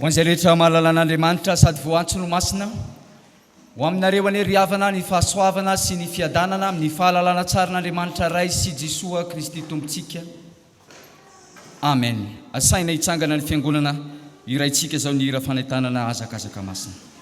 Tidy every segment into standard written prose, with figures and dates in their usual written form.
Hoan'izay rehetra mahalalan'Andriamanitra sady voantso no masina, ho aminareo ane riavana ny fahasoavana sy ny fiadanana amin'ny fahalalana tsaran'Andriamanitra ray sy Jesoa Kristy tompontsika. Amen. Asaina hitsangana ny fiangonana iraintsika zao ny hira fanaitanana azakazaka masina.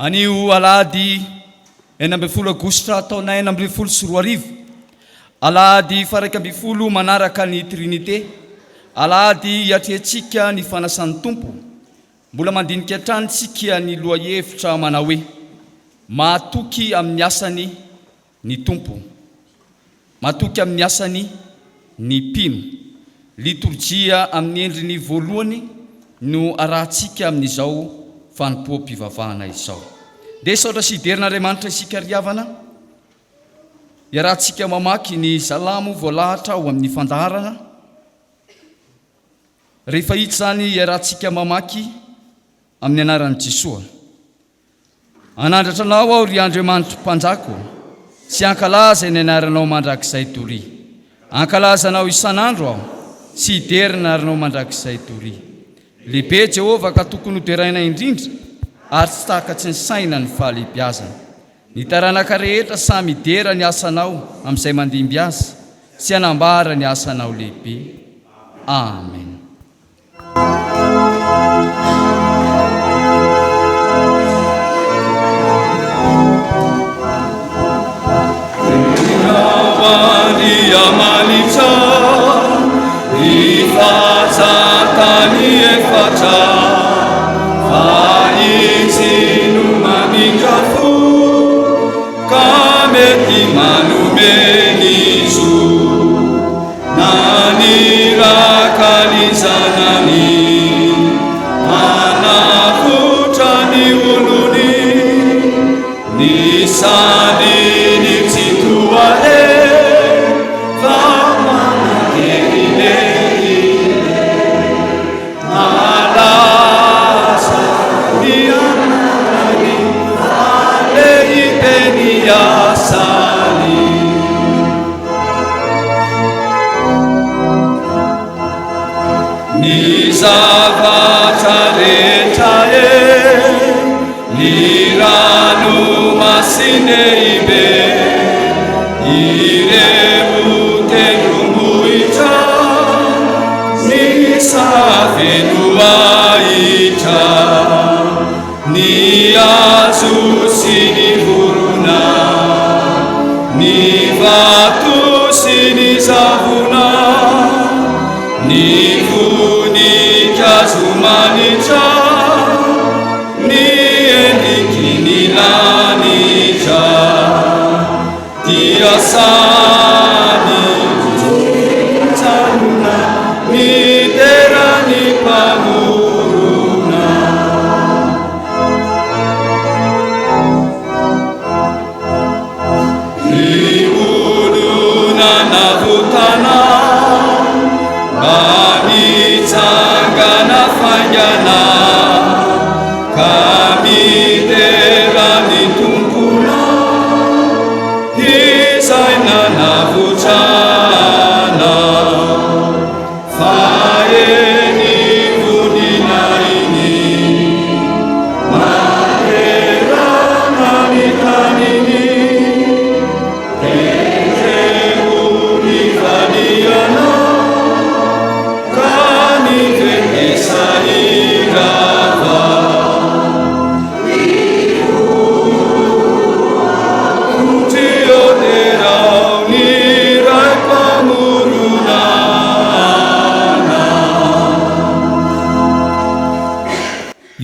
Anio alahady 12 Aogositra taona 2024, alahady faraika ambin'ny folo manaraka ny Trinité, alahady hiatrehantsika ny fanasan'ny Tompo. Mbola mandinika hatranintsika ny lohahevitra manao hoe mahatoky amin'ny asany ny Tompo, mahatoky amin'ny asany ny mpino. Liturgia amin'ny endriny voalohany no arahantsika amin'izao fanompoam-pivavahana izao. Dia saotra sy iderin'Andriamanitra isika riavana, iarahantsika mamaky ny salamo voalahatra ho amin'ny fandaharana. Rehefa hita zany iarahantsika mamaky amin'ny anaran'i Jesoa. Anandratra anao aho ry Andriamanitra mpanjako, sy ankalaza ny anaranao mandrakizay tory. Ankalaza anao isan'andro aho, sy iderina aranao mandrakizay tory. Lehibe Jehova ka tokony hoteraina indrindra, ary tsy takatsy ny saina ny fahalehibiazana. Ny taranaka rehetra samy idera ny asanao amin'izay mandimby azy, sy anambara ny asanao lehibe. Amen.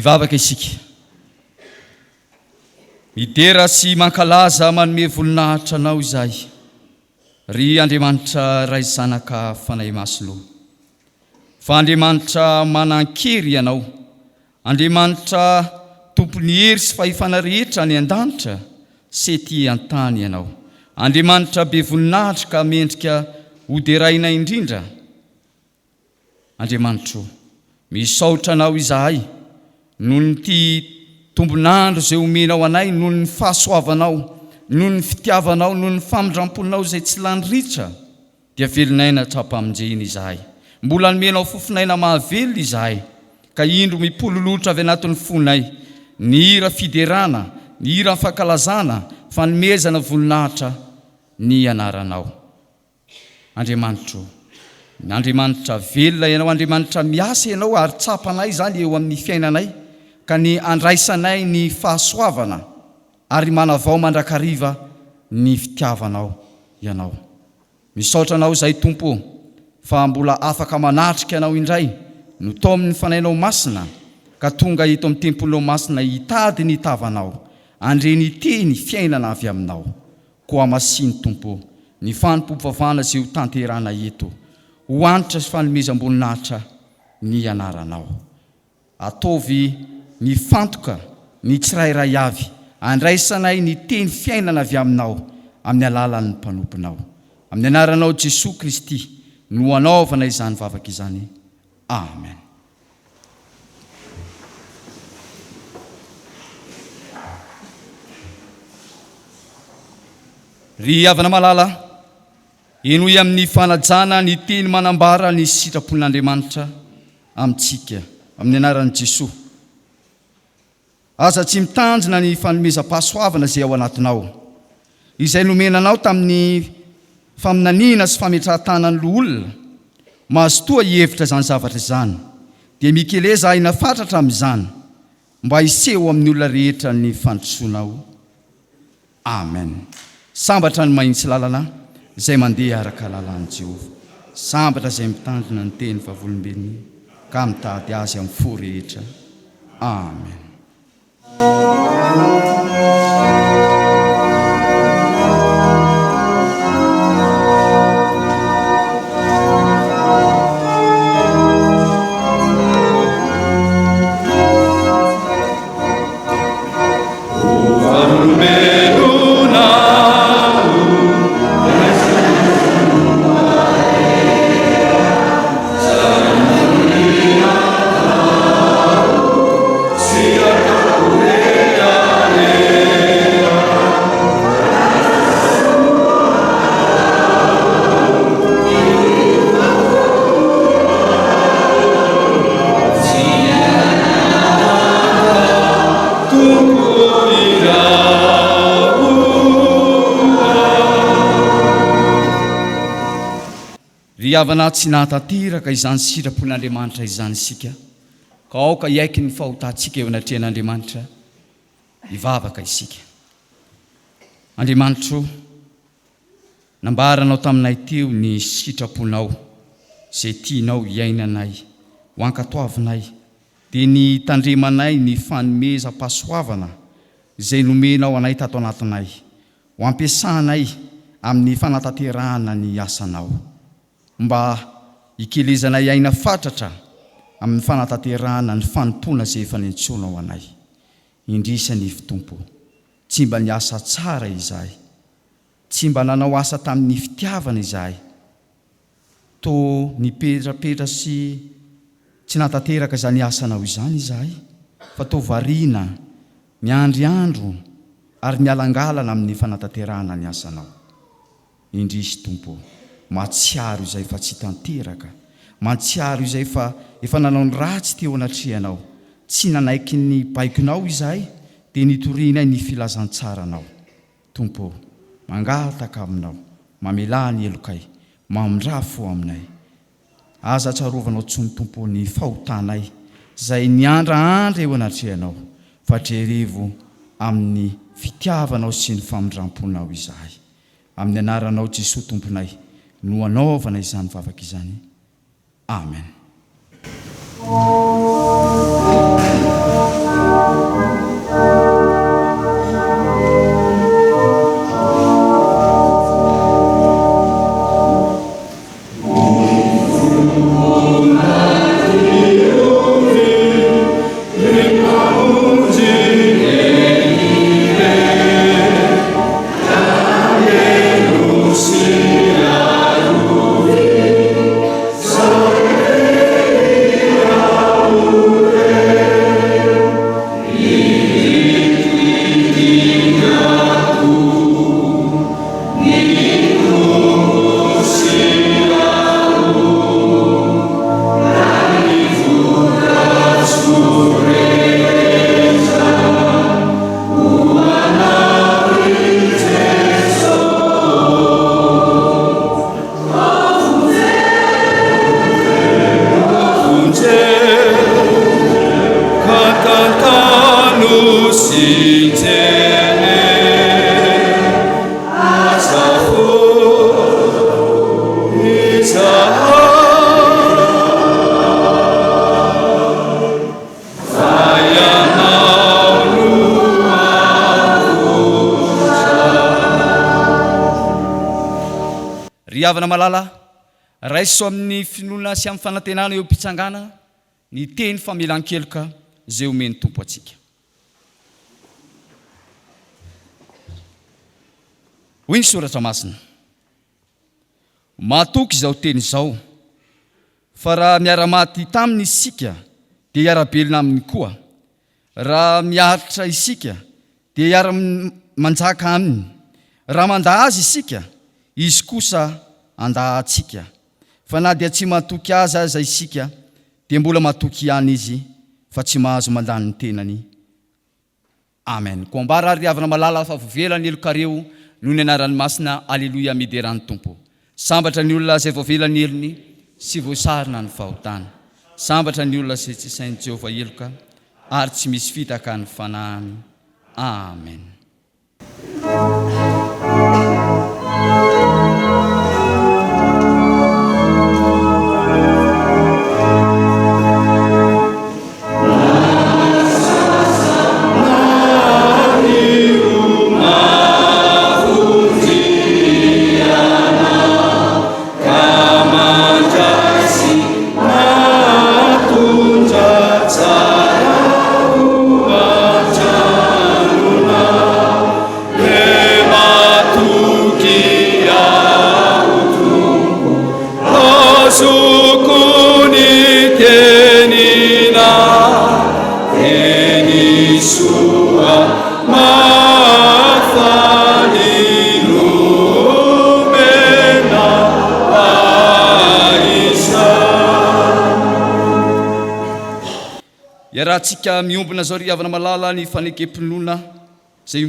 Ivavaka isika midera sy mankalaza manome voninahitra anao izay ry Andriamanitra ray zanaka fanahy masilo fa Andriamanitra manan-kery ianao Andriamanitra tompony hery sy fahefana rehetra ny an-danitra sy ety an-tany ianao Andriamanitra be voninahitra ka mendrika hoderaina indrindra Andriamanitra misaotra anao izahay nohon ty tombonandro zay omenao anay nohon ny fahasoavanao nohon ny fitiavanao nohon ny famindramponao zay tsy lany ritra dia velinaina trapamonjeny izahay mbola nomenao fofinaina mahavelona izahay ka indro mipololotra avy anatin'ny fonay ny hira fiderana ny hira fankalazana fanomezana voninahitra ny anaranao Andriamanitra Andriamanitra velona ianao Andriamanitra miasa ianao ary tsapanay zany eo amin'ny fiainanay ka ny andraisanay ny fahasoavana ary manavao mandrakariva ny fitiavanao ianao misaotra anao zay tompo fa mbola afaka manatrika ianao indray no tao amin'ny fanainao masina ka tonga hito amin'ny tempolinao masina hitady ny tavanao andre ny teny fiainana avy aminao koa masiny tompo ny fanompompavana zay ho tanterana eto ho anitra sy fanomezam-boninahitra ny anaranao ataovy ny fantoka ny tsirairay avy andraisanay ny teny fiainana avy aminao amin'ny alalan'ny mpanomponao amin'ny anaranao Jesosy Kristy no anaovana izany vavaka izany amen ry havana malala enoy amin'ny fanajana ny teny manambara ny sitrapon'Andriamanitra amintsika amin'ny anaran'i Jesosy aza tsy mitandrina ny fanomezam-pahasoavana zay ao anatinao izay nomenanao tamin'ny faminaniana sy fametrahantanan'ny olona mahazo toa hevitra zany zavatra izany dia mikeleza aina fatratra amin'izany mba hiseho amin'ny olona rehetra ny fandrosoanao amen sambatra ny mahitsy lalana izay mandeha araka lalan'i Jehova sambatra izay mitandrina ny teny vavolombelony ka mitady azy amin'ny fo rehetra amen Vavolombelony ry havana tsy nahatateraka izany sitrapon'Andriamanitra izany isika ka aoka iaiky ny fahotantsika eo anatrehan'Andriamanitra ivavaka isika. Andriamanitro, nambaranao taminay teo ny sitraponao izay tianao iainanay ho ankatoavinay dia ny tandremanay ny fanomezam-pahasoavana izay nomenao anay tato anatinay ho ampiasanay amin'ny fanatanterahana ny asanao, mba hikelezanay aina fatratra amin'ny fanatanterahana ny fanompona izay efa nentsoanao anay. Indrisany Tompo, tsy mba niasa tsara izahay, tsy mba nanao asa tamin'ny fitiavana izahay, to nipetrapetra sy tsy natateraka izany asanao izany izahay, fa to variana miandriandro ary mialangalana amin'ny fanatanterahana ny asanao. Indrisy Tompo, matsiaro izay fa tsy tanteraka, matsiaro izay fa efa nanao ny ratsy teo anatrehanao, tsy nanaiky ny baikonao izahay dia nitorinay ny filazantsaranao. Tompo, mangataka aminao, mamelà ny elokay, mamondrafo aminay. Aza tsarovanao tsony Tompo ny fahotanay izay niandraandra eo anatrehanao, fa trerevo amin'ny fitiavanao sy ny famondramponao izahay. Amin'ny anaranao Jesosy Tomponay no anaovana izany vavaka izany. Amen. Havana malala raiso amin'ny finoana sy amin'ny fanantenana eo mpitsangana ny teny famelan-keloka izay omeny Tompo atsika. Hoy ny soratra masina, matoky izao teny izao, fa raha miara-maty taminy isika dia hiara-belona aminy koa, raha miaritra isika dia hiara-manjaka aminy, raha manda azy isika izy kosa andahantsika, fa na dia tsy matoky aza isika dia mbola matoky ihany izy fa tsy mahazo mandany ny tenany. Amen. Ko ambara ry havana malala fa vovelany elokareo noho ny anaran'ny masina. Aleluia, miderany Tompo. Sambatra ny olona izay voavelany elony sy voasarina ny fahotana. Sambatra ny olona izay tsy sain'i Jehovah eloka ary tsy misy fitaka ny fanahany. Amen. Iarahantsika miombona zao ry havana malala ny fanekempinoana izay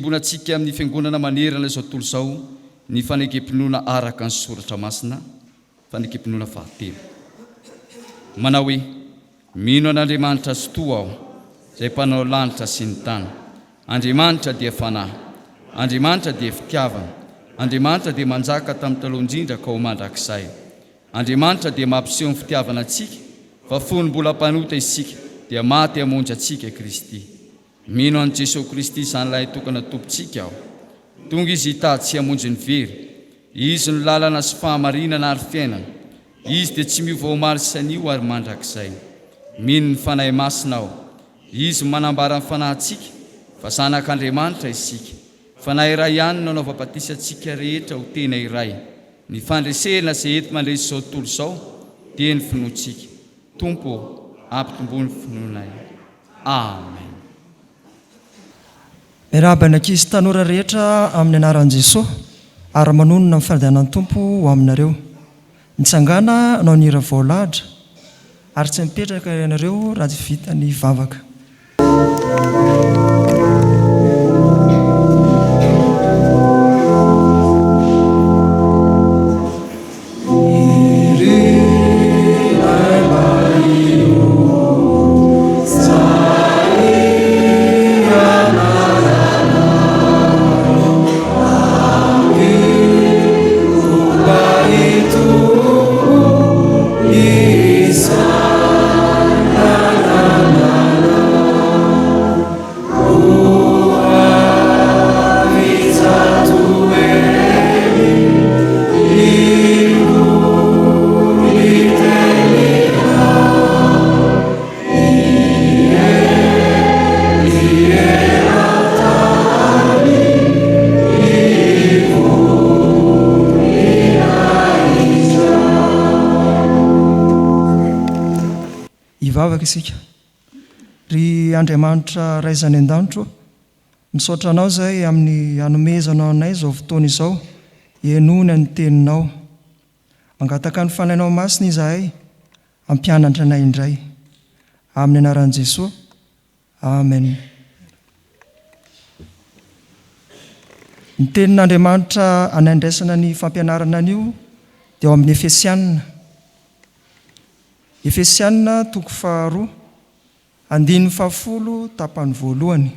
fanekipinoana fahatelo. Manao hoe mino an'Andriamanitra sy toa aho izay mpanao lanitra sy ny tany. Andriamanitra dia fanahy, Andriamanitra dia fitiavana, Andriamanitra dia manjaka tamin'ny talohan-drindra ka ho mandrakizay. Andriamanitra dia mampiseho ny fitiavana antsika, fa fony mbola mpanota isika dia maty hamonjy antsika Kristy. Mino an' Jesosy Kristy izanyilay tokana tompontsika aho. Tonga izy hitady tsy hamonjy ny very. Izy no lalana sy fahamarinana ary fiainana. Izy dia tsy miova omaly sanio ary mandrakizay. Mino ny fanahy masina aho. Izy manambara ny fanahintsika, fa zanak'Andriamanitra isika. Fanahy iray ihany no nanaova-batisa antsika rehetra ho tena iray. Ny fandresena izay ento mandresy izao tontolo izao dia ny finoantsika. Tompo ampitombony finoanay. Amen. Miarahaba ny ankizy tanora rehetra amin'ny anaran'i Jesosy ary manonona amin'ny fandehanan'ny Tompo ho aminareo. Mitsangana anao ny hira voalahatra ary tsy mipetraka ianareo raha tsy vita ny vavaka. Ivavaka isika. Ry Andriamanitra raizany an-danitro, misaotra anao zay amin'ny hanomezanao anay izao fotoana izao, henony ny teninao. Mangataka ny fanahinao masina izahay, ampianatra anay indray. Amin'ny anaran'i Jesosy. Amen. Ny tenin'Andriamanitra anaindraisana ny fampianarana anio dia ao amin'ny Efesianina. Efesianina 2:2, 10 tapany voalohany.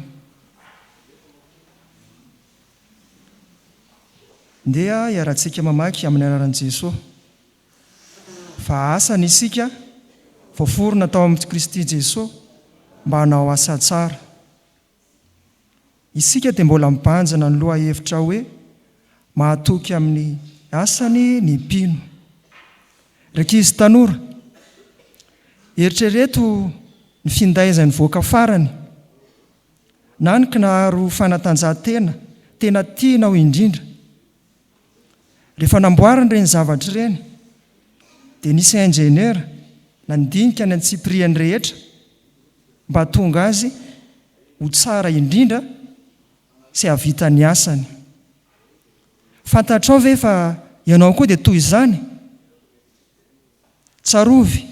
Ndeha iaratsika mamaky amin'ny anaran'i Jesosy. Fa asany isika voaforona tao amin'ny Kristy Jesosy mba hanao asa tsara. Isika dia mbola mibanjana ny loha hevitra hoe mahatoky amin'ny asany ny mpino. Rankizy tanora, eritrereto ny findaizany voaka farany, na ny kinaharo fanatanjahantena tena tianao indrindra. Rehefa namboariny ireny zavatra ireny dia nisy ingénieur nandinika ny antsipriany rehetra mba tonga azy ho tsara indrindra sy havita ny asany. Fantatrao ve fa ianao koa dia toy izany? Tsarovy,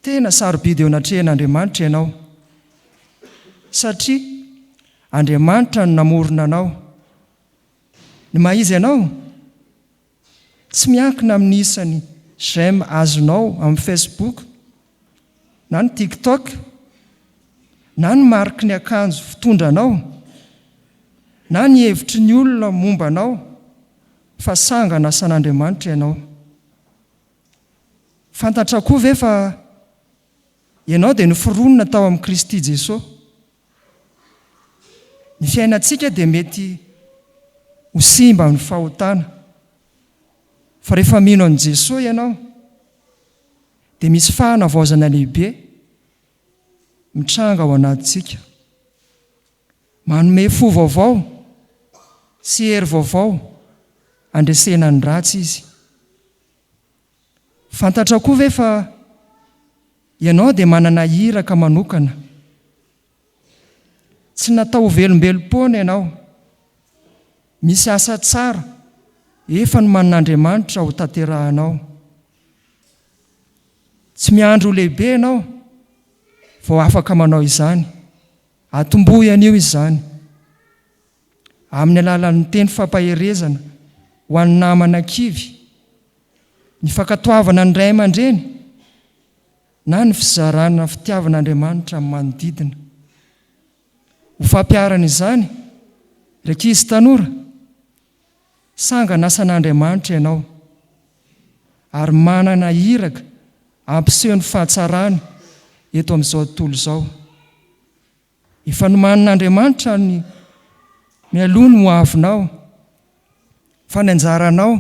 tena sarobidy eo anatrehan'Andriamanitra ianao, satria Andriamanitra no namorona anao. Ny maizy ianao tsy miankina amin'ny isany j'aime azonao amin'ny Facebook na ny TikTok na ny mariky ny akanjo fitondranao na ny hevitry ny olona momba anao, fa sangana asan'Andriamanitra ianao. Fantatra koa ve fa ianao dia noforonina tao amin'ny Kristy Jesosy? Ny fiainantsika dia mety ho simba ny fahotana, fa rehefa mino an'i Jesosy ianao dia misy fahanavaozana lehibe mitranga ao anatintsika. Manome fo vaovao sy hery vaovao andresena ny ratsy izy. Fantatra koa ve fa ianao dia manana iraka manokana? Tsy natao velombelom-poana ianao. Misy asa tsara efa no manan'Andriamanitra ho tanterahanao. Tsy miandro lehibe ianao vao afaka manao izany. Atombohy anio izany amin'ny alalan'ny teny fampaherezana ho an'ny namana kivy, ny fankatoavana ny ray aman-dreny na ny fizarana fitiavan'Andriamanitra amin'ny manodidina. Ho fampiarana izany, ry ankizy tanora, sanga nasan'Andriamanitra ianao ary manana iraka ampiseho ny fahatsarany eto amin'izao tontolo izao. Efa nomanin'Andriamanitra ny mialoha ny ho avinao, fa ny anjaranao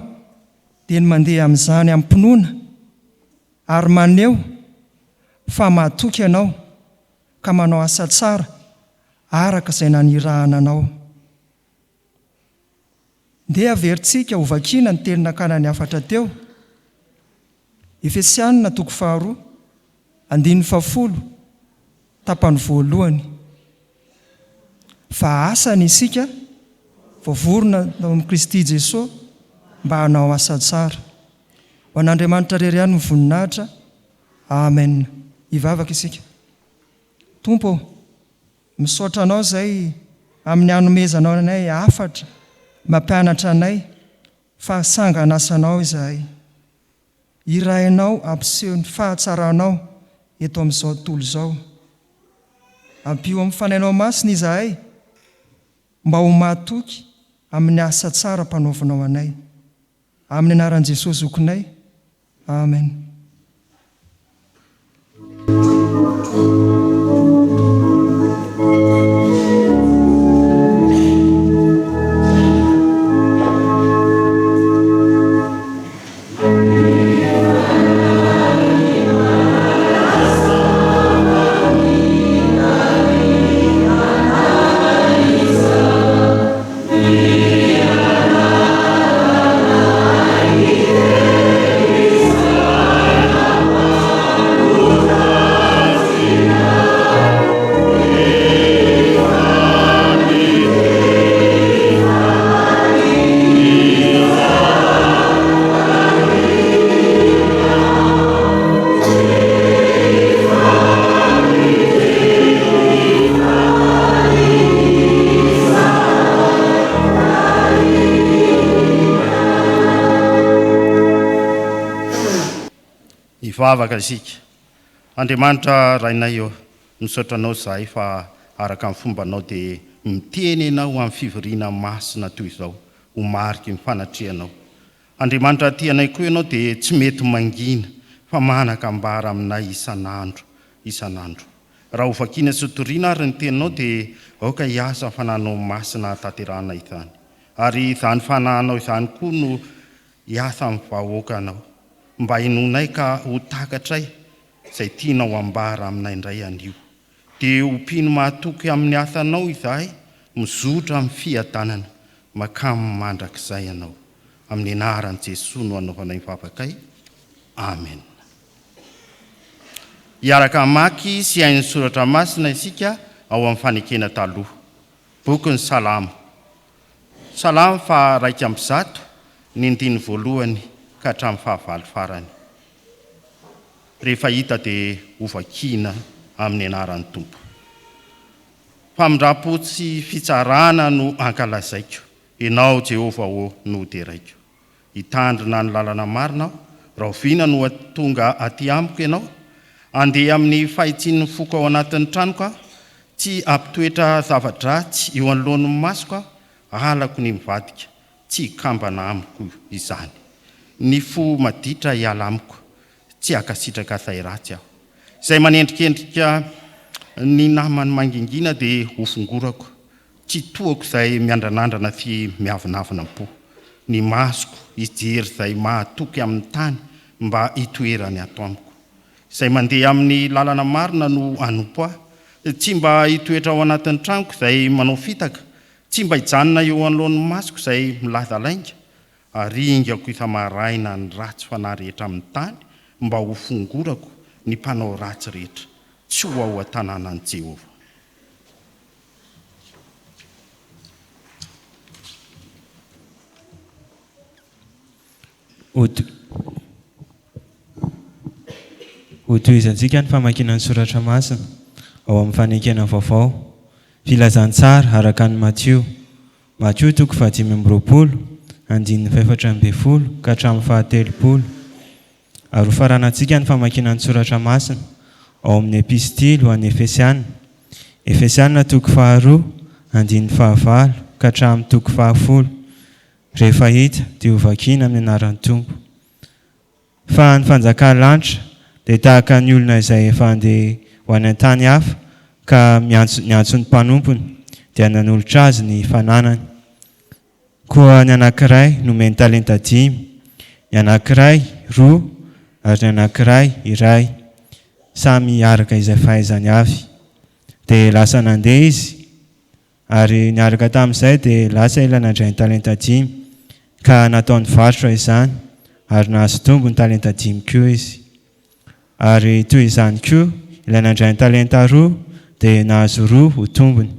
dia ny mandeha amin'izany am-pinoana ary maneho fa mahatoky ianao ka manao asa tsara araka izay nanirahana anao. Ndeha averintsika ho vakiana ny tenin'akanany afatra teo. Efesianina 2:10 tapany voalohany. Fa asany isika voavorona amin'ny Kristy Jesosy mba hanao asa tsara. Ho an'Andriamanitra rery ihany ny voninahitra. Amen. Hivavaka isika. Tompo, misaotra anao izay amin'ny hanomezanao anay afatra mampianatra anay fa sanga anasanao izahay. Irainao ampiseho ny fahatsaranao eto amin'izao tontolo izao. Ampio amin'ny fanainao masina izahay mba ho mahatoky amin'ny asa tsara mpanaovanao anay. Amin'ny anaran'i Jesosy zokinay. Amen. Vavaka isika. Andriamanitra rainay eo, misaotranao zahay fa araka amin'ny fombanao dia miteny ianao amin'ny fivoriana masina toy izao, ho mariky ny fanatrianao. Andriamanitra tianay koa ianao dia tsy mety mangina fa manakambara aminay isan'andro. Raha ho vakiana sy toriana ary ny teninao dia aoka hiasa fananao masina tanterana izany. Ary izany fanahanao izany koa no hiasa amin'ny vahoakanao. Mba hinonay ka ho takatray izay tianao ambara aminay indray anio. Dia ompiano mahatoky amin'ny asanao izahay, mizotra amin'ny fiadanana, makamy mandrakizay ianao. Amin'ny anaran'i Jesosy no anaovanay vavakay. Amen. Hiaraka mamaky sy hainy soratra masina isika ao amin'ny fanekena taloha. Boky Salamo. Salamo 100, ny andiny voalohany ka hatramin'ny 20 farany. Rehefa hita dia ho vakiana amin'ny anaran'ny Tompo. Famindrapo sy fitsarana no ankalazaiko, ianao Jehova no teraiko. Hitandrina ny lalana marina aho, raha oviana no tonga aty amiko ianao. Andeha amin'ny fahitsian'ny foko ao anatin'ny tranoko aho, tsy ampitoetra zava-dratsy eo anoloan'ny masoko aho, halako ny mivadika, tsy kambana amiko izany. Ny fo maditra hiala amiko, tsy akasitraka say ratsy aho. Izay manendrikendrika ny namany mangingina dia hofongorako, tsy toako izay miandranandrana sy miavinavina po. Ny masoko hijery izay mahatoky amin'ny tany mba hitoerany ato amiko. Izay mandeha amin'ny lalana marina no anompo aho, tsy mba hitoetra ao anatin'ny tranoko izay manao fitaka, tsy mba hijanona eo anoloan'ny masoko izay milaza lainga. Aringako isamaraina ny ratsy fanahy rehetra amin'ny tany mba ho fongorako ny mpanao ratsy rehetra, tsy ho ao an-tanànan'i Jehova. Hotohizantsika ny famakiana ny soratra masina ao amin'ny fanekena vaovao. Filazantsara araka ny Matthieu 5:20 andininy 4:20 ka hatramin'ny 70. ary ho faranantsika ny famakiana ny soratra masina ao amin'ny epistily ho an'ny Efesiana. Efesiana toko 2 andiny 9 ka hatramin'ny toko 10. Rehefa hita dia ho vakiana amin'ny anaran'ny Tompo. Fa ny fanjakan-lanitra dia tahaka ny olona izay efa andeha ho any an-tany hafa ka miantso ny mpanompony dia nanolotra azy ny fananany. Koa ny anankiray nomeny talenta 5, ny anankiray 2 ary ny anankiray 1, samy araka izay fahaizany avy. Dia lasa nandeha izy ary niaraka tamin'izay dia lasa ilay nandray ny talenta 5 ka nataony varotra izany ary nahazo tombo ny talenta 5 koa izy. Ary toy izany koa ilay nandray ny talenta 2 dia nahazo 2 ho tombony.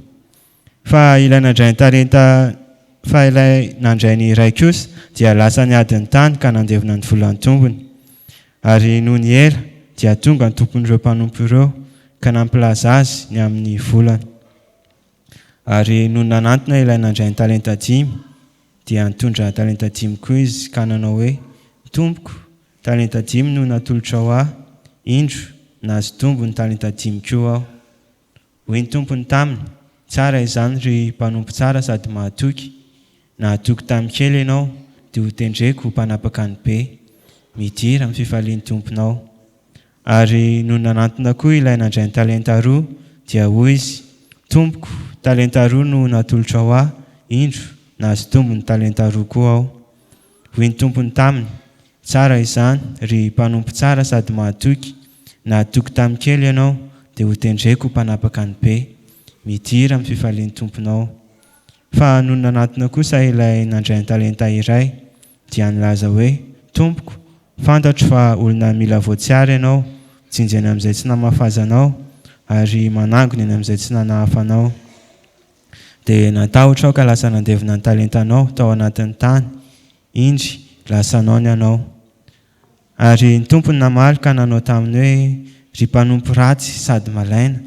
Fa ilay nandray ny 1 kosa dia lasa niadiny tany ka nandevona ny volan'ny tombony. Ary noho ny ela dia tonga ny tompon'ireo mpanompo ireo ka nampilaza azy ny amin'ny volany. Ary noho nanantona ilay nandray ny talenta 5 dia nitondra talenta 5 koa izy ka nanao hoe, tompoko, talenta 5 no natolotra ho aho, indro nahazo tombo ny talenta 5 koa aho. Hoy ny tompony taminy, tsara izany ry mpanompo tsara sady mahatoky. Nahatoky tamin'ny kely ianao dia ho tendreko ho mpanapaka ny be. Midira amin'ny fifalian'ny tomponao. Ary noho nanantona koa ilay nandray ny talenta 2 dia hoy izy, tompoko, talenta 2 no natolotra ho aho, indro nahazo tombo ny talenta 2 koa aho. Hoy ny tompony taminy, tsara izany ry mpanompo tsara sady mahatoky. Nahatoky tamin'ny kely ianao dia ho tendreko ho mpanapaka ny be. Midira amin'ny fifalian'ny tomponao. Fa noho nanantona kosa ilay nandray ny talenta 1 dia nilaza hoe, tompoko, fantatro fa olona mila voatsiary ianao, jinjany amin'izay tsy namafazanao ary manangona eny amin'izay tsy nanahafanao. Dia natahotra aho ka lasa nandevona ny talentanao tao anatin'ny tany, indry lasanao ny anao. Ary ny tompony namaly ka nanao taminy hoe, ry mpanompo ratsy sady malaina,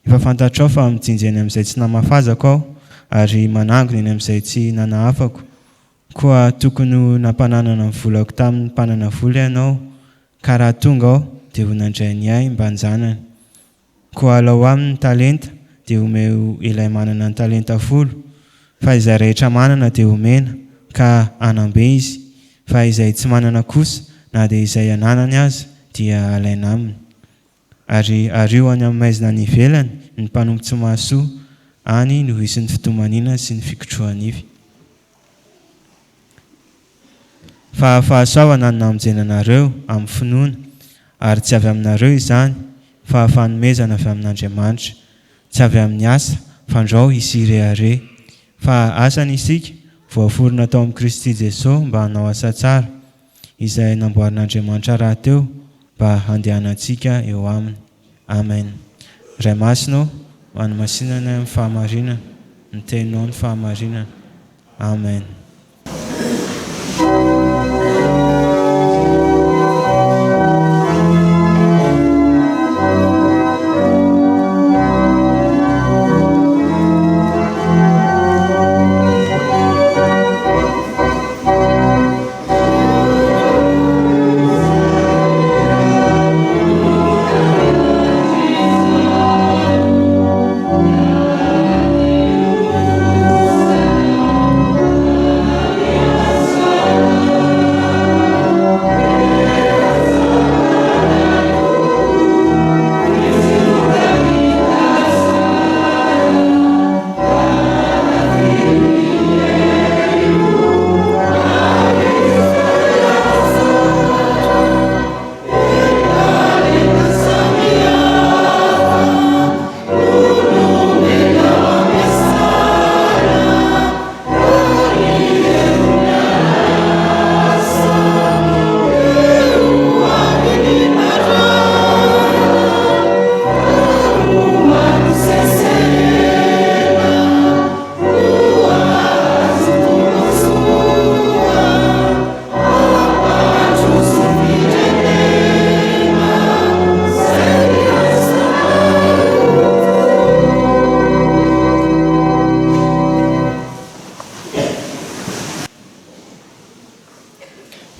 efa fantatrao fa mijinjy eny amin'izay tsy namafazako aho ary manangona eny amin'izay tsy nanahafako. Koa tokony ho nampananana ny volako tamin'ny mpanana vola ianao, ka raha tonga aho dia ho nandray ny ahy mba hanjanany. Koa alao aminy ny talenta dia omeo ilay manana ny talenta 10, fa izay rehetra manana dia omena ka hanambe izy, fa izay tsy manana kosa na dia izay ananany aza dia alaina aminy. Ary ario any amin'ny maizina ny ivelany ny mpanompo tsy mahasoa, any no hisy ny fitomaniana sy ny fikotroan'ivy. Fa fahasoavana no namonjena anareo amin'ny finoana, ary tsy avy aminareo izany fa fanomezana avy amin'Andriamanitra. Tsy avy amin'ny asa fandrao hisy irehare, fa asany isika voaforona tao amin'ny Kristy Jesosy mba hanao asa tsara, izay namboarin'Andriamanitra rahateo mba handehanantsika eo aminy. Amen. Ray masina ho any masinana ny fahamarinana, ny teninao ny fahamarinana. Amen. Amen.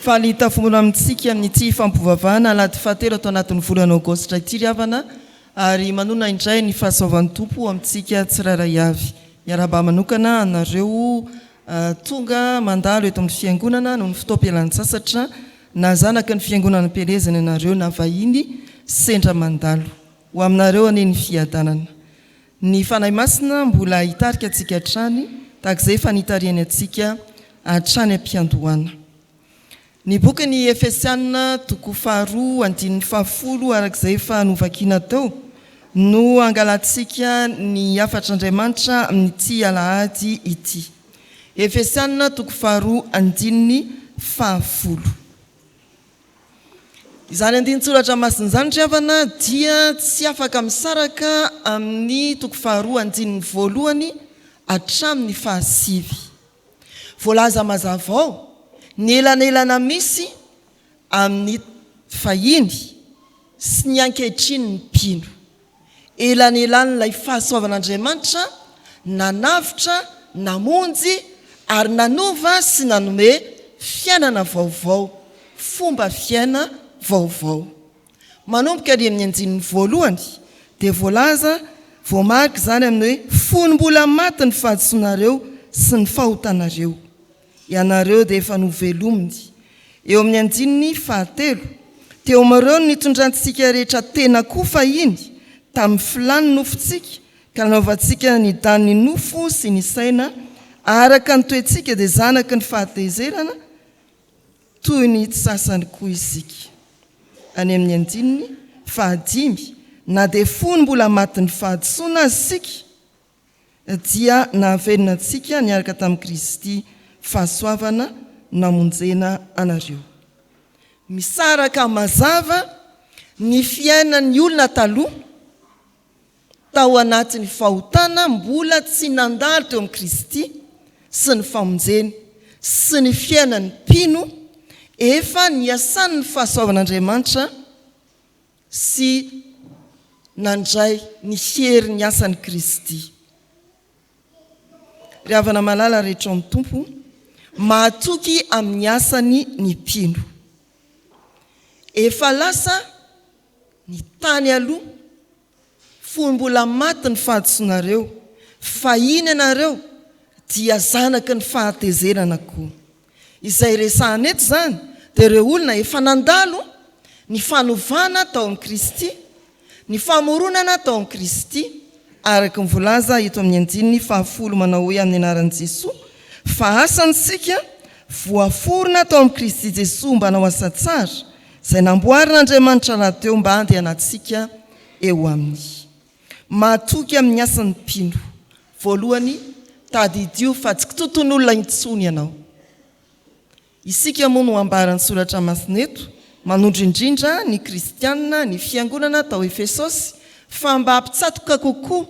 faly tafomona amintsika amin'ity fampovavahana alady fahatelo atao anatin'ny volana aogositra ity ry havana ary manona indray ny fahasoavan'ny tompo amintsika tsiraray avy miaraba manokana anareo tonga mandalo eto amin'ny fiangonana no ny fotoam-pialany sasatra na zanaka ny fiangonana pelezana anareo na vahiny sendra mandalo ho aminareo ane ny fiadanana ny fanahy masina mbola hitarika atsika trany tahak'izay fa nitariany atsika hatrany ampiandohana ny boky ny Efesiana toko 2:10 arak'izay fa novakina tao no angalatsika ny afatr'Andriamanitra amin'ity alahady ity. Efesiana toko 2:10. Izany andin-tsoratra masina zany ry havana dia tsy afaka misaraka amin'ny toko 2:1 hatramin'ny 9. Voalaza mazava ao ny elanelana misy amin'ny fahiny sy ny ankehitriny ny mpino. Elanelany fahasoavan'Andriamanitra nanavitra, namonjy ary nanova sy nanome fiainana vaovao, fomba fiaina vaovao. Manomboka ary amin'ny 1 dia voalaza voamarika zany amin'ny hoe fony mbola maty ny fahadisoanareo sy ny fahotanareo. Ianareo dia efa novelominy. Eo amin'ny 9 teo amareo nitondrantsika rehetra tena koa fahiny tamin'ny filany nofontsika ka nanaovantsika ny dany nofo sy ny saina araka ny toetsika dia zanaky ny fahatezerana toy ny sasany koa isika. Any amin'ny 10 na dia fony mbola maty ny fahadisoana azy sika dia nahavelona antsika niaraka tamin'i Kristy fahasoavana namonjena anareo. Misaraka mazava ny fiainan'ny olona taloha tao anatin'ny fahotana mbola tsy nandalo teo amin'ny Kristy sy ny famonjeny sy ny fiainan'ny mpino efa niasan'ny fahasoavan'Andriamanitra sy nandray ny hery ny asan'ny Kristy. Ry havana malala rehetra amin'ny tompo mahatoky amin'ny asany ny mpino. Efa lasa ny tany aloha fony mbola maty ny fahadisoanareo, fahiny ianareo dia zanaky ny fahatezerana koa. Izay resahana eto zany dia ireo olona efa nandalo ny fanovana tao amin'ny Kristy, ny famoronana tao amin'ny Kristy araka ny voalaza eto amin'ny 10 manao hoe amin'ny anaran'i Jesosy fa asantsika voaforona tao amin'ny Kristy Jesosy mba hanao asa tsara izay namboarin'Andriamanitra rahateo mba andehanantsika eo aminy. Mahatoky amin'ny asan'ny mpino. Voalohany tadidio fa tsy toton'olona intsony ianao. Isika moa no ambaran'ny soratra masina eto manondro indrindra ny kristianina ny fiangonana tao Efesosy fa mba hampitsatoka kokoa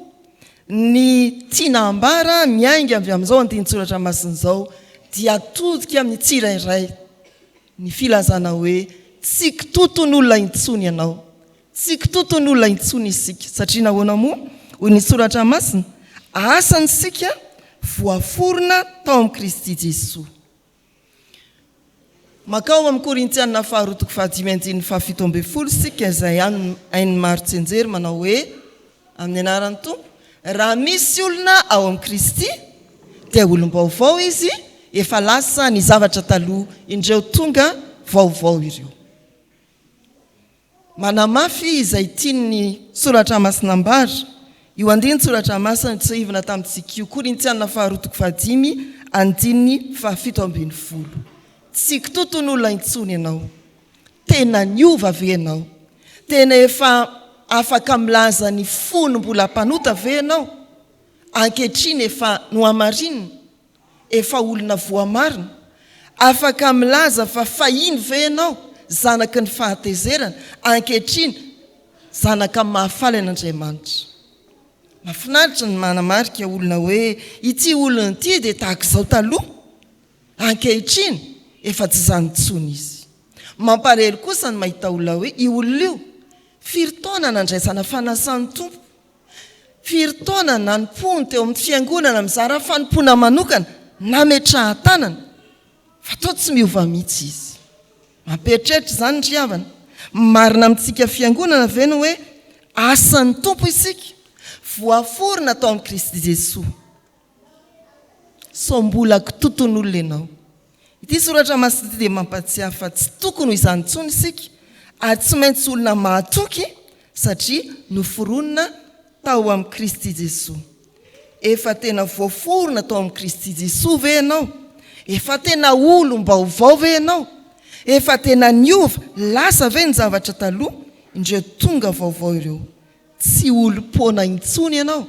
ny tiana ambara miainga avy amin'izao andin-tsoratra masina izao dia atodika amin'ny tsirairay ny filazana hoe tsy toton'olona intsony ianao, tsy toton'olona intsony isika satria nahoana moa hoy ny soratra masina asantsika voaforona tao amin'ny Kristy Jesosy. Makao amin'ny Korintiana 2:5-7 sika izay hainy maro tsenjery manao hoe amin'ny anaran'ny tompo raha misy olona ao amin'ny Kristy dia olom-baovao izy, efa lasa ny zavatra taloha indreo tonga vaovao ireo. Manamafy izay tiany soratra masina ambara io andiny soratra masina tsahivana tamintsika io Korintiana 2:5-7. Tsy toton'olona intsony ianao, tena niova ve ianao, tena efa afaka milaza ny fony mbola mpanota ve ianao, ankehitriny efa noamarinina, efa olona voamarina, afaka milaza fa fahiny ve ianao, zanaky ny fahatezerana, ankehitriny zanaka mahafaly an'Andriamanitra. Mahafinaritra ny manamarika olona hoe ity olona ity dia tahak'izao taloha, ankehitriny efa tsy zany intsony izy. Mamparely kosa ny mahita olona hoe io olona io firy taona nandraisana fanasan'ny tompo, firy taona nanompoany teo amin'ny fiangonana mizara fanompona manokana nametrahan-tanana fa toa tsy miova mihitsy izy. mampieritreritra izany ry havana marina amintsika fiangonana vena hoe asan'ny tompo isika voaforona atao amin'ny Kristy Jesosy so mbola kitoton'olona ianao ity soratra masina ity dia mampatsiahy fa tsy tokony ho izany intsony isika ary tsy maintsy olona mahatoky satria noforonina tao amin'ny Kristy Jesosy efa tena voaforona tao amin'ny Kristy Jesosy ve ianao efa tena olom-baovao ve ianao efa tena niova lasa ve ny zavatra taloha indreo tonga vaovao ireo tsy olom-pona intsony ianao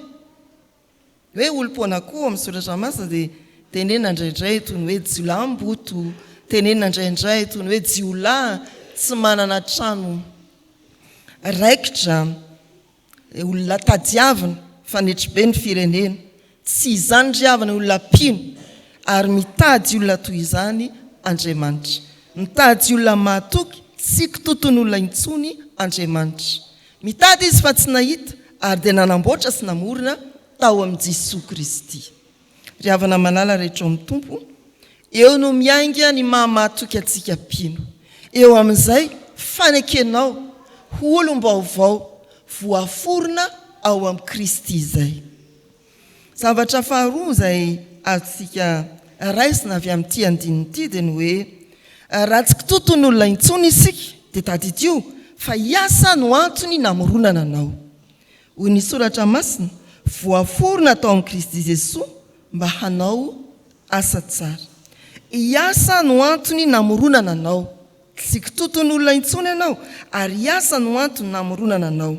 hoe olom-pona koa amin'ny soratra masina dia tenena indraindray toy ny hoe jiolahy-mboto tenena indraindray toy ny hoe jiolahy tsy manana trano raikitra olona tadiavina fanetry be ny firenena tsy izany ry havana olona pino ary mitady olona toy izany Andriamanitra mitady olona mahatoky tsy kitoton'olona intsony Andriamanitra mitady izy fa tsy nahita ary dia nanamboatra sy namorona tao amin'ny Jesosy Kristy ry havana manala rehetra amin'ny tompo eo no miainga ny mahamahatoky atsika pino eo amin'izay fanekenao olom-baovao voaforona ao amin'ny Kristy izay zavatra faharoa izay atsika raisina avy amin'ity andin'ity dia ny hoe raha tsy kitoton'olona intsony isika dia tadidio fa hiasa no antony namoronana anao hoy ny soratra masina voaforona tao amin'ny Kristy Jesosy mba hanao asa tsara hiasa no antony namoronana anao tsy kitoton'olona intsony ianao ary hiasa no antony namoronana anao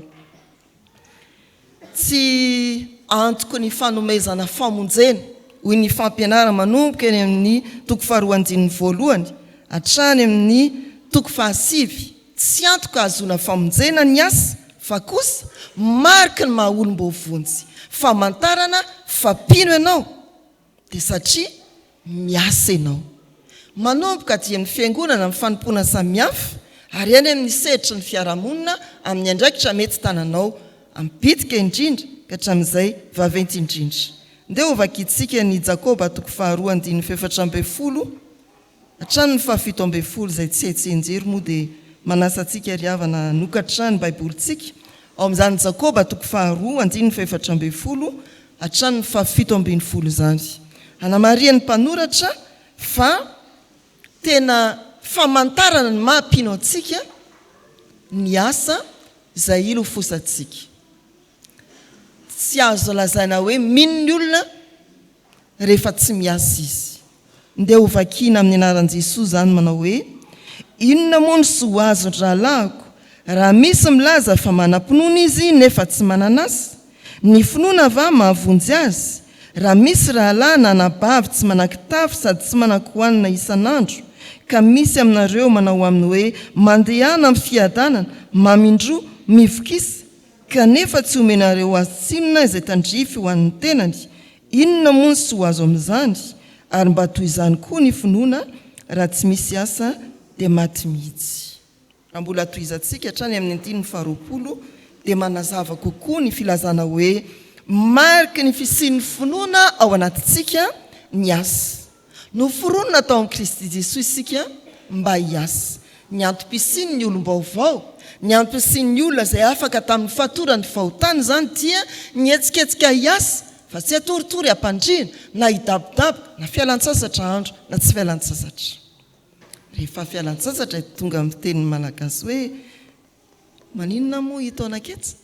tsy antoko ny fanomezana famonjena hoy ny fampianarana manomboka eny amin'ny toko 2:1 hatrany amin'ny toko 5 tsy antoko azona famonjena ny asa fa kosa marika ny maha olom-bovonjy famantarana fampino ianao dia satria miasa ianao manomboka dia amin'ny fiangonana amin'ny fanompona samihafa ary eny amin'ny sehatra ny fiarahamonina amin'ny andraikitra mety tananao ampitika indrindra ka hatramin'izay vaventy indrindra ndea ovakitsika ny Jakoba toko 2:4 hatrany ny 7 izay tsy haitsenjery moa dia manasa antsika ry havana nokatrany baibolitsika ao amin'izany Jakoba toko 2:4 hatrany ny 7 zany anamaria ny mpanoratra fa tena famantarana ny mahampino antsika ny asa izay ilo fosatsika tsy azo lazaina hoe mino ny olona rehefa tsy miasa izy ndea hovakiana amin'ny anaran'i Jesosy zany manao hoe inona moa ny soa azo rahalahako raha misy milaza fa manam-pinoana izy nefa tsy manana asa ny finoana va mahavonjy azy raha misy rahalahy na anabavy tsy manan-kitafy sady tsy manan-kohanina isan'andro ka misy aminareo manao aminy hoe mandehana amin'ny fiadanana mamindro mivokisa kanefa tsy omenareo azy tsinona izay tandrify ho an'ny tenany inona moa ny soa azo amin'izany ary mba toy izany koa ny finoana raha tsy misy asa dia maty mihitsy raha mbola toizantsika hatrany amin'ny 20 dia manazava kokoa ny filazana hoe mariky ny fisian'ny finoana ao anatintsika ny asa noforonona tao amin'ny Kristy Jesosy isika mba hiasa ny antom-pisiany ny olom-baovao ny antom-pisiany olona izay afaka tamin'ny fatorany fahotany zany dia ny etsiketsika hiasa fa tsy atoritory ampandriana na hidabodaboka na fialan-tsasatra andro na tsy fialan-tsasatra rehefa fialan-tsasatra tonga amin'ny tenin'ny malagasy hoe maninona moa hitaonaketsa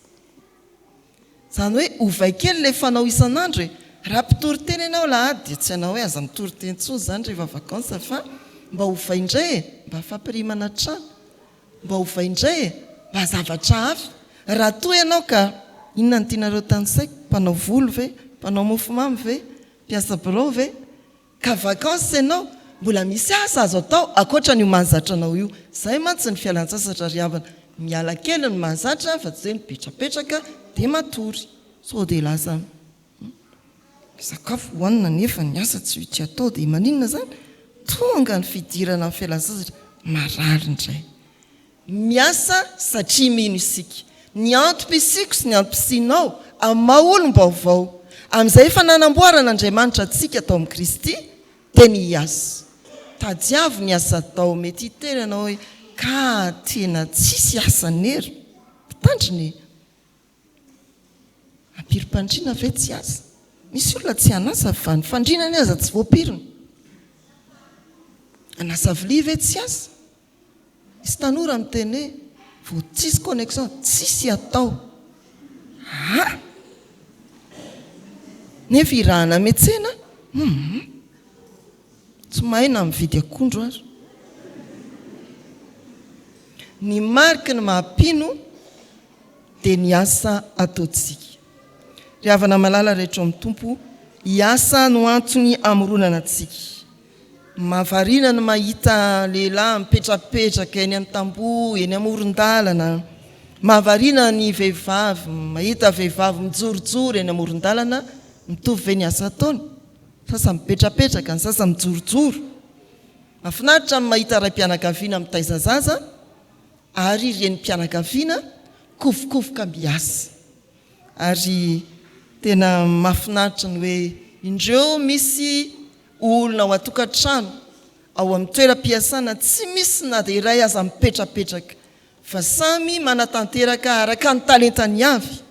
zany hoe ovay kely le fanao isan'andro hoe raha mpitory-teny ianao lahady dia tsy anao hoe aza mitory-teny intsony zany rehefa vakansa fa mba ovay indray mba fampirimana trano mba ovay indray mba zavatra hafa raha toa ianao ka inona ny tianareo tany saiko mpanao volo ve mpanao mofomamy ve mpiasa birao ve ka vakansa ianao mbola misy asa azo atao akoatra ny ho mahazatra anao io zay mantsy ny fialan-tsasatra ry havana miala kely ny mahazatra fa tsy hoe mipetrapetraka dia matory so dia lasa sakafo hoanina nefa ny asa tsy atao dia maninona zany tonga ny fidirana amin'ny fialan-tsasatra marary indray miasa satria mino isika ny antom-pisiko sy ny antom-pisinao amin'ny maha olom-baovao amin'izay efa nanamboaran'Andriamanitra antsika tao amin'ny Kristy dia ny hiasa tadiavo ny asa tao mety hiterana hoe ka tena tsisy asanery mpitandriny ampirim-pandriana ve tsy asa misy olona tsy anasa fa ny fandrinany aza tsy voapirina anasa vilia ve tsy asa isy tanora miteny hoe vo tsisy connexion tsisy atao nefa irahana metsena tsy mahina mividy akondro ary ny mariky ny mahampino dia ny asa ataontsika ry havana malala rehetra amin'ny tompo hiasa no antony amoronana antsika mahavariana ny mahita lehilahy mipetrapetraka eny amin'ny tamboho eny amoron-dalana mahavariana ny vehivavy mahita vehivavy mijorojoro eny amoron-dalana mitovy ve ny asa ataony sasa mipetrapetraka ny sasa mijorojoro mahafinaritra ny mahita ray-mpianakaviana mitaiza zaza ary ireny mpianakaviana kofokofoka miasa ary tena mahafinaritra ny hoe indreo misy olona ao atokantrano ao amin'ny toeram-piasana tsy misy na dia iray aza mipetrapetraka fa samy manatanteraka araka ny talentany avy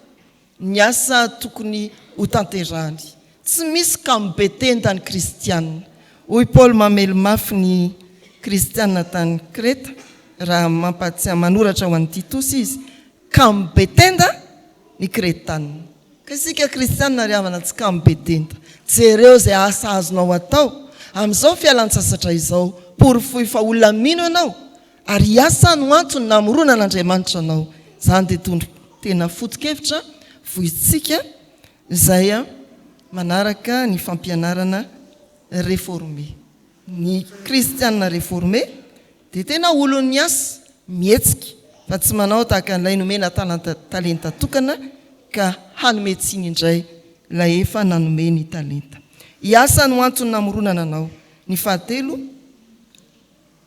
ny asa tokony ho tanterahany tsy misy kambetenda ny kristianina hoy Paul mamely mafy ny kristianina tany Kreta raha manoratra ho an'ny Titosy izy kambetenda ny kretanina ka isika kristianina ry havana tsy kambetenda jereo zay asa azonao atao amin'izao fialan-tsasatra izao porofoy fa olona mino anao ary hiasa no antony namoronan'Andriamanitra anao zany dia tondro tena foto-kevitra voitsika izay manaraka ny fampianarana réformé ny kristianina réformé dia tena olon'ny asa mihetsika fa tsy manao tahaka n'ilay nomena talenta tokana ka hanome tsiny indray ilay efa nanome ny talenta hiasa no antony namoronana anao ny fahatelo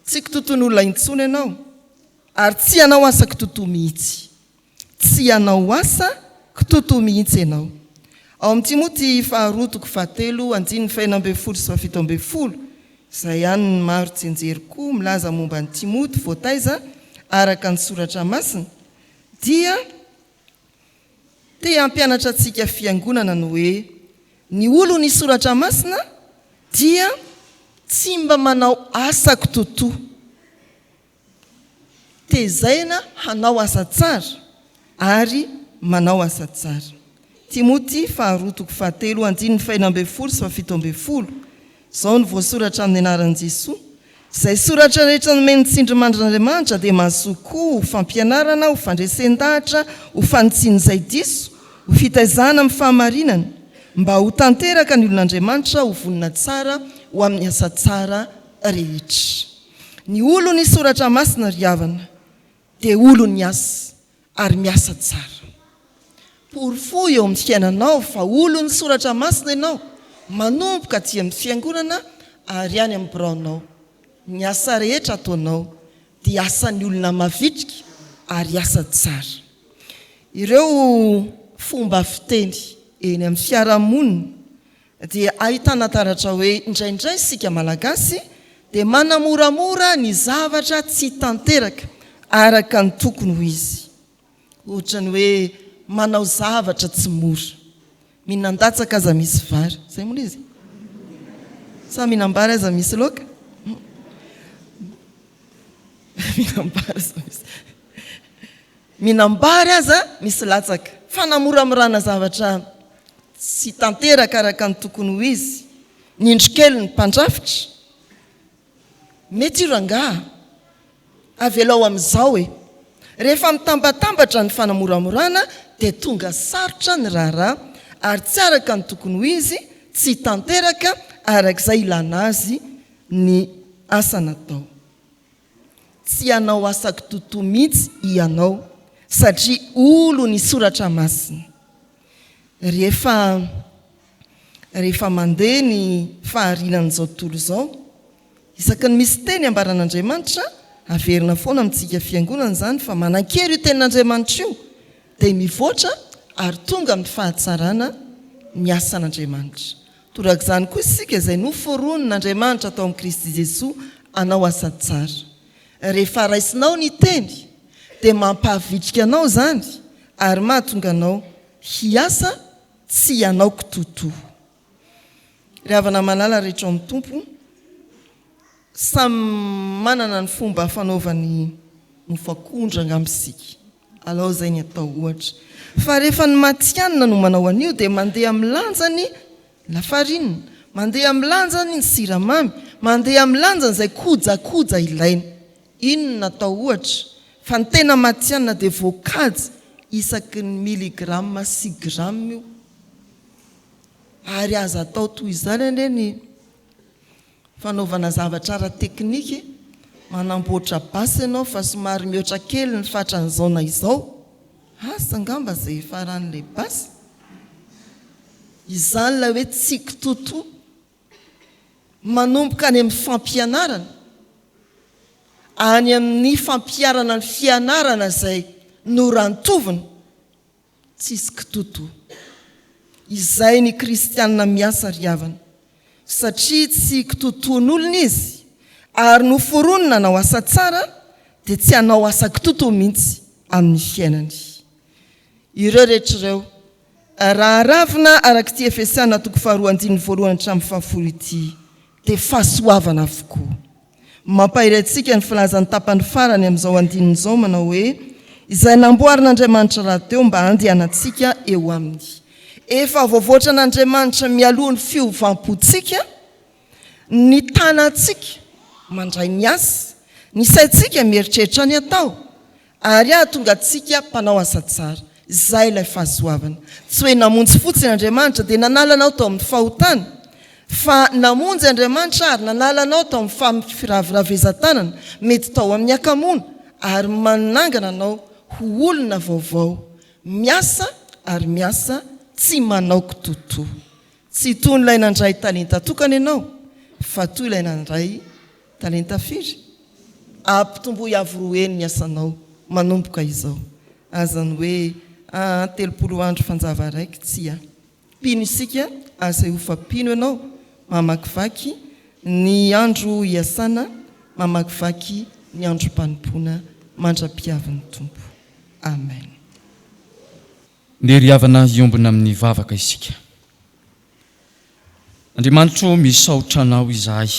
tsy kitoton'olona intsony ianao ary tsy anao asa kitoto mihitsy tsy anao asa kitoto mihitsy ianao ao amin'ny Timoty 2:7-10 izay ihany ny maro tsenjeriko milaza momba ny Timoty voataiza araka ny soratra masina dia te hampianatra antsika fiangonana ny hoe ny olo ny soratra masina dia tsy mba manao asa kitoto tezaina hanao asa tsara ary manao asa tsara Timoty 2:7-17 izao ny voasoratra amin'ny anaran'i Jesosy izay soratra rehetra nomeny tsindrimandrin'Andriamanitra dia mahasoa fampianarana ho fandresen-dahatra ho fanitsiany izay diso ho fitaizana amin'ny fahamarinana mba ho tanteraka ny olon'Andriamanitra ho vonina tsara ho amin'ny asa tsara rehetra ny olo ny soratra masina ry havana dia olo ny asa ary miasa tsara porofoy eo amin'ny fiainanao fa olo ny soratra masina ianao manomboka aty amin'ny fiangonana ary any amin'ny biraonao ny asa rehetra ataonao dia asan'ny olona mavitrika ary asa tsara ireo fomba fiteny eny amin'ny fiarahamonina dia ahitana taratra hoe indraindray isika malagasy dia manamoramora ny zavatra tsy tanteraka araka ny tokony ho izy ohatra ny hoe manao zavatra tsy mora mihinan-datsaka aza misy vary zay moa izy sa mihinam-bary aza misy loka mihinam-bary aza misy latsaka fa namoramorana zavatra tsy tanteraka araka ny tokony ho izy ny indrokely ny mpandrafitra mety irangaha avelao amin'izao e rehefa mitambatambatra ny fanamoramorana dia tonga sarotra ny raharaha ary tsy araka ny tokony ho izy tsy tanteraka arak'izay ilana azy ny asa natao tsy anao asa kitoto mihitsy ianao satria olo ny soratra masina rehefa mandeha ny faharinan'izao tontolo izao isaky ny misy teny ambaran'Andriamanitra averina foana amintsika fiangonana zany fa manan-kery io tenin'Andriamanitra io dia mivoatra ary tonga amin'ny fahatsarana ny asan'Andriamanitra torak'izany koa isika izay noforonon'Andriamanitra atao amin'i Kristy Jesosy anao asa tsara. Rehefa raisinao ny teny dia mampahavitrika anao izany ary mahatonga anao hiasa tsy anao kitoto. Ry havana malala rehetra amin'ny tompo, samy manana ny fomba fanaovany mofo akondro angambisika. Alao izay ny atao ohatra. Fa rehefa ny matianina no manao an'io dia mandeha amin'ny lanjany lafarinina, mandeha amin'ny lanjany ny siramamy, mandeha amin'ny lanjany izay kojakoja ilaina. Ino natao ohatra? Fa ny tena matianina dia voankaja isaky ny miligrama sy grama io. Ary aza atao toy izany anie ny fanaovana zavatra ara-teknika, manamboatra basy ianao fa somary mihoatra kely ny fatran'izao na izao. Asa angamba izay faran'ilay basy. Izany ilay hoe tsy kitoto. Manomboka any amin'ny fampianarana. Any amin'ny fampiarana ny fianarana izay norantovina. Tsisy kitoto. Izay ny kristianina miasa ry havana. Satria tsy kitoton'olona izy. Ary noforonona anao asa tsara dia tsy anao asa kitoto mihitsy amin'ny fiainany. Ireo rehetrareo, raha ravina araka ity Efesiana 2:1-2 ity dia fahasoavana avokoa. Mampahirantsika ny filazan'ny tapany farany amin'izao andininy izao manao hoe izay namboarin'Andriamanitra raha teo mba handehanantsika eo aminy. Efa voavoatra n'Andriamanitra mialoha ny fiovampontsika, ny tanantsika mandray ny asa, ny saintsika mieritreritra ny atao, ary ahatonga antsika mpanao asa tsara. Izay ilay fahasoavana. Tsy hoe namonjy fotsiny Andriamanitra dia nanala anao tao amin'ny fahotana, fa namonjy Andriamanitra ary nanala anao tao amin'ny firaviravezan-tanana, mety tao amin'ny akamoana, ary manangana anao ho olona vaovao, miasa ary miasa tsy manao kitoto. Tsy toy ilay nandray talenta tokana ianao, fa toy ilay nandray talenta firy. Ampitombo iavoroeny ny asanao manomboka izao. Azany hoe 30 andro fanjava raiky tsy a. Pino isika asa ho fampino ianao, mamakivaky ny andro iasana, mamakivaky ny andro mpanompoana, mandra-piavin'ny tompo. Amen. Ndery havana iombona amin'ny vavaka isika. Andriamanitra misaotra anao izahay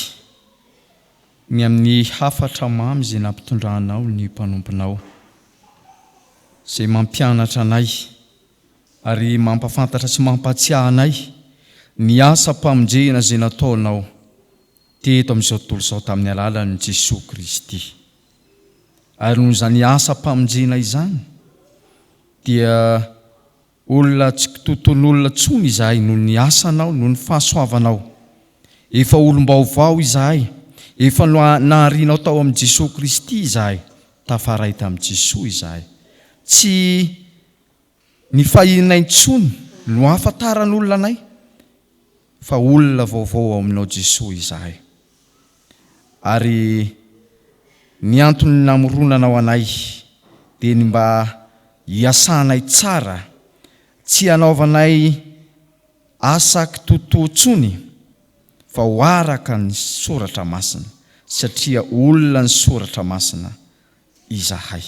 ny amin'ny hafatra mamy izay nampitondranao ny mpanomponao, izay mampianatra anay ary mampafantatra sy mampatsiahy anay ny asa mpamonjena izay nataonao teto amin'izao tontolo izao tamin'ny alalan'i Jesosy Kristy. Ary noho izany asa mpamonjena izany dia olona tsy kitoton'olona tsony izahay noho ny asanao, noho ny fahasoavanao. Efa olom-baovao izahay, efa naharinao tao amin'i Jesosy Kristy izahay, tafaray tamin'i Jesosy izahay. Tsy ny fahinay tsony no afantaran'olona anay, fa olona vaovao ao aminao Jesosy izahay. Ary ny antony namoronanao anay dia ny mba hiasanay tsara, tsy hanaovanay asa kitoto tsony, fa ho araka ny soratra masina, satria olona ny soratra masina izahay.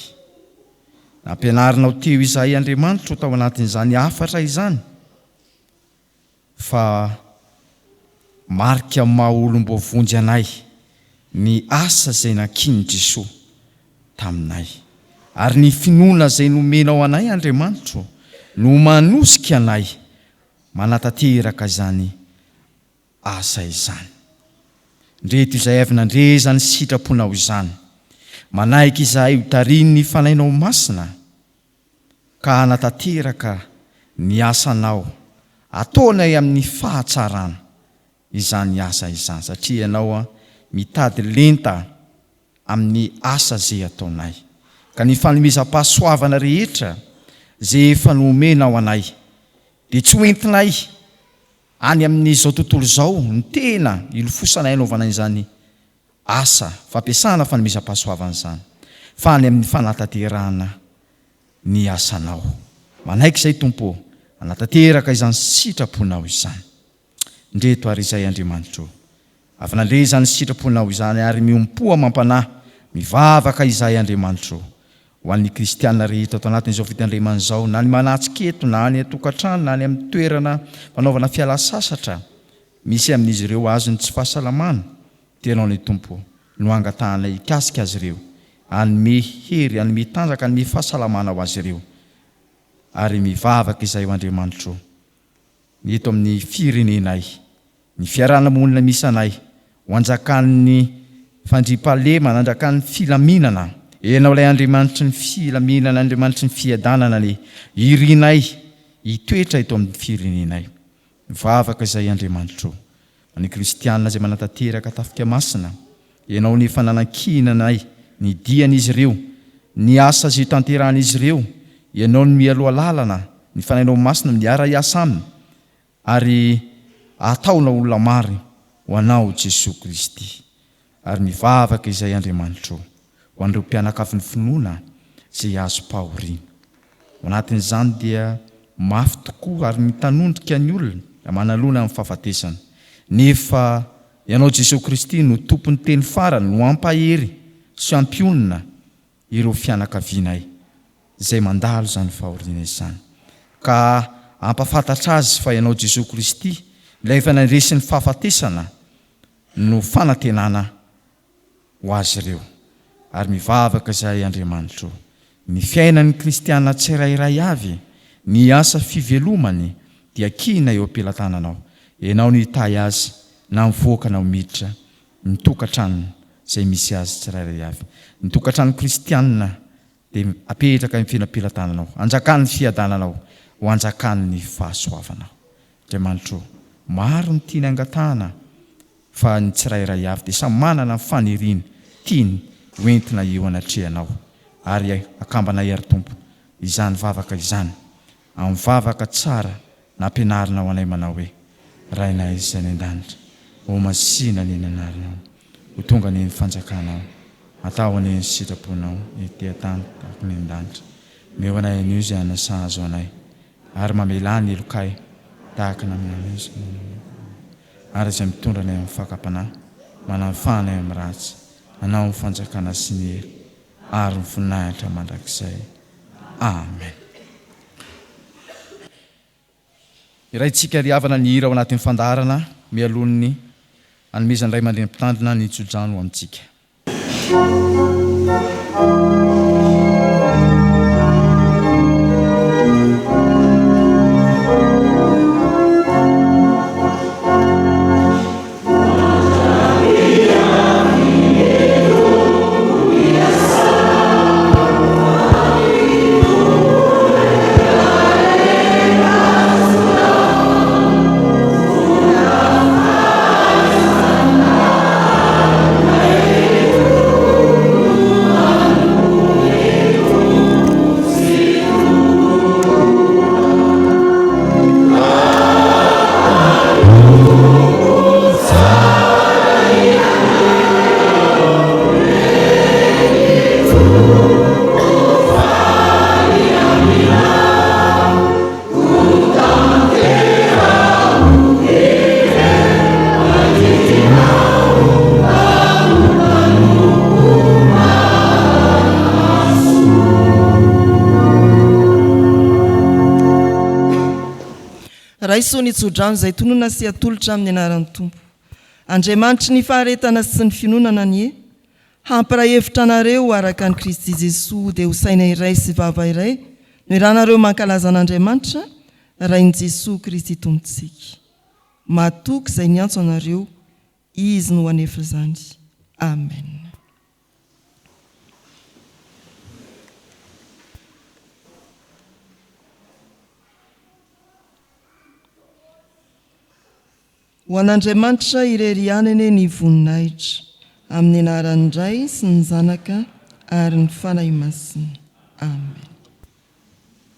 Nampianarinao teo izahay Andriamanitra tao anatin'izany hafatra izany, fa marika maha olom-boavonjy anay ny asa izay nankiny Jesosy taminay. Ary ny finoana izay nomenao anay Andriamanitra no manosika anay manatateraka izany asa izany. Ndreto izay avy nandrezany sitraponao izany, manaiky izahay ho tariny ny fanainao masina, ka hanatateraka ny asanao, ataonay amin'ny fahatsarana izany asa izany, satria ianao mitady lenta amin'ny asa izay ataonay. Ka ny fanomezam-pahasoavana rehetra izay efa nomenao anay dia tsy hoentinay any amin'izao tontolo izao ny tena ilofosanay anaovana izany asa fampiasana fanomezam-pahasoavana izany, fa any amin'ny fanataterana ny asanao. Manaiky izay Tompo, anatateraka izany sitraponao izany. ndreto ary izay Andriamanitro. Avy nandre izany sitraponao izany ary miompoa mampanahy mivavaka izay Andriamanitro. Ho an'ny kristianina rehetra ato anatin'izao fitandremana izao, na ny manatsiketo na ny atokantrano na ny amin'ny toerana fanaovana fialan-sasatra, misy amin'izy ireo azony tsy fahasalamana, tenao ny Tompo no angatahana ikasika azy ireo, anome hery, anome tanjaka, anome fahasalamana ho azy ireo, ary mivavaka izay ho Andriamanitro. Eto amin'ny firenenay, ny fiarana-monina misy anay, ho anjakan'ny fandriam-pahalemana, anjakan'ny filaminana, enao ilay Andriamanitry ny filaminana, Andriamanitry ny fiadanana ny irinay hitoetra eto amin'ny firenenay. Mivavaka izay Andriamanitro. Ny kristianina izay manatanteraka tafika masina, enao ny fananakinanay ny dian'izy ireo, ny asa izay tanterahan'izy ireo, enao ny mialoha lalana, ny fanainao masina miara hiasa aminy, ary ataona olona maro ho anao Jesosy Kristy. Ary mivavaka izay Andriamanitro ho an'ireo mpianakavin'ny finoana izay azo pahoriana. Ao anatin'izany dia mafy tokoa ary mitanondrika ny olona manalona amin'ny fahafatesana. Nefa ianao Jesosy Kristy no tompon'ny teny farany, no ampahery sy ampionina ireo fianakavinay izay mandalo izany fahoriana izany. Ka ampafantatra azy fa ianao Jesosy Kristy ilay efa nandresin'ny fahafatesana no fanantenana ho azy ireo. Ary mivavaka izay Andriamanitro. Ny fiainan'ny kristianina tsirairay avy, ny asa fivelomany dia kina eo am-pelantananao. Enao ny tay azy na mivoaka na miditra ny tokantrano izay misy azy tsirairay avy. Ny tokantrano kristianina dia apetraka amin'ny fiainam-pelantananao, anjakan'ny fiadananao, ho anjakan'ny fahasoavanao. Andriamanitro, maro ny tiany angatahana, fa ny tsirairay avy dia samy manana ny faniriany tiany hoentina eo anatrehanao. Ary akambanay ary Tompo izany vavaka izany, amin'ny vavaka tsara nampianarina ho anay manao hoe: Rainay izay ny an-danitra, ho masina ny nanarina, ho tonga ny fanjakanao, atao ny sitraponao ety an-tany tahaka ny an-danitra. Meo anay an'io izay anasa azo anay, ary mamelany elokay tahaka naminay izy, ary izay mitondra anay amin'ny fakapanahy, manafana amin'ny ratsy, anao ny fanjakana sy ny hery, ary ny voninahitra mandrakizay. Amen. Iraintsika riavana ny hira ao anatin'ny fandarana mialon'ny anomezany ray aman-dreny mpitandrina ny tso-drano amintsika. Raisony tso-drano izay tonona sy atolotra amin'ny anaran'ny Tompo. Andriamanitry ny faharetana sy ny finonana ny hampirahevitra anareo araka ny Kristy Jesosy dia ho saina iray sy vava iray no iranareo mankalaza an'Andriamanitra rain'i Jesosy Kristy tompontsika. Matoky izay niantso anareo, izy no hanefa izany. Amen. Ho an'Andriamanitra irery anene ny voninahitra, amin'ny anaran'ny Ray sy ny Zanaka ary ny fanahy masina.